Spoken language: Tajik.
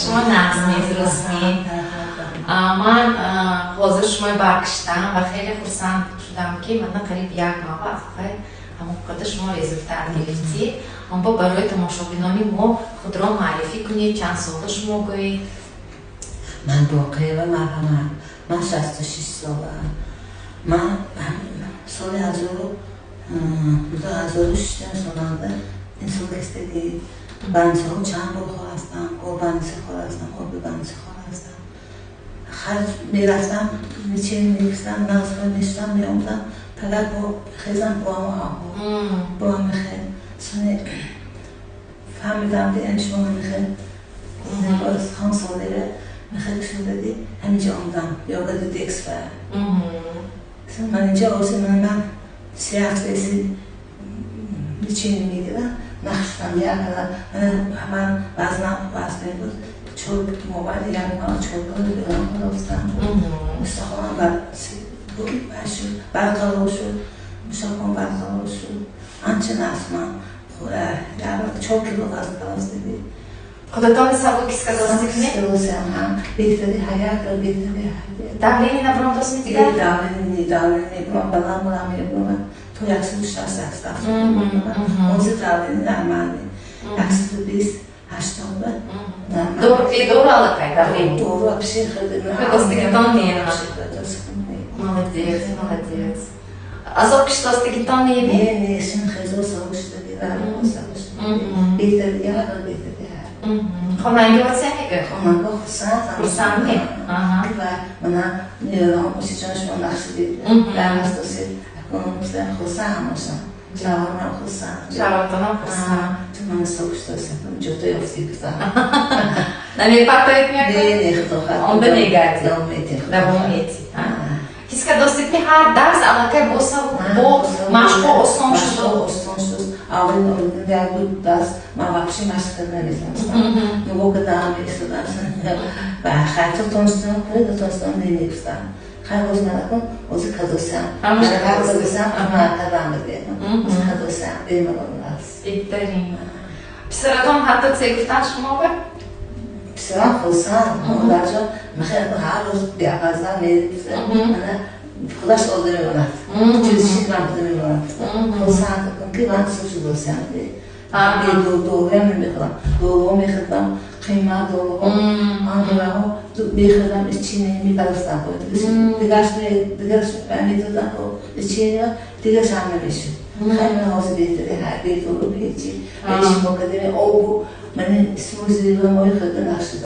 شما نظمی درستی. من حاضر شما برگشتم و خیلی خرسند شدم که من قریب یک ماه وقت همون قدر شما رزولتت گرفتی. اما برای تماشاگران ما خود را معرفی کنید، چند سال شما گویید؟ من باقی و مرحمت، من 66 سالم. من سال 2006 سالانده این سال استدی بنسه ها چند بار خواه هستم، با بنسه خواه هستم، با بنسه خواه هستم. خرج میرفتم، میچین میرفتم، نظر میشتم میامدم، پدر با خیزم با ما ها با هم میخید. سنه فهمیدم که این شما میخید باز خان سالیره میخید شده دی همینجا آمدم یاگا دی دیکس فر. من اینجا آسی من سیاه بیسی میچینی میگیرم نخشتم یکم من وزنی بود چوب موبایل یعنی من چوب رو بیرم خلاستم مستخوام برقرار شد مشاکم برقرار شد آنچه نسمم چوب کیلو وزن دیدی خودتان سبو کس کداستی کنی؟ کداستی هم بهتری حیات و بهتری حیات داولینی نبرم دوست میتیده؟ داولینی برام بلام میبرم تو 160 موزی داولینی نرمانی 120 80 دور алакай дарлини. Дор вообще Кадастигитон не е. Молодец, молодец. А зокштастигитон не е? Не, шин хезо согшта дирам, согшта. Бехтер яр, бехтер яр. Хонанги васемига? Хонанга хусанд. Хусанд не? Ага. Ва мана нерам усичаш монахшиди. Дамастаси акономисен хусанд машан. Жаварнам хусанд. Жавартанам хусанд. من سوخت هستم جوته یافتی بزن. نمی‌پرتید می‌کنی؟ نه خدا. آن بنیگردی. دامیتی. Хис кадастит ми ҳар дарс аллакай бо машқо осон шуд. Осон шуд. Аввал як буд дарс ман вообще машқ намедонистам. Нуго ка дам истодам. Ва хатто тонстам, худо тонстам немештам. خیلی نکن، اوزی کدوسم. کدوسم اما کدام بدیم. اوزی کدوسم بیمارم است. بهترین. پسراتون حتی چه گفتن شما به؟ پسرم خودم مادرجا میخواد هر روز بیاغازم میرسه. خودش آدمی میموند. چیزی من خودم میمونم. خودم که من سوچ دوستم دی. دوره میخوام. دوره میخوام. قیمت دوره. آنها میخوام چینی میپرستم بود. دیگرش میدادم و چینی دیگه شام نمیشه. خیلی ناز بیشتری هر بیت رو پیچی. ایشون مقدمه آب من اسموزی و مای خود نشد.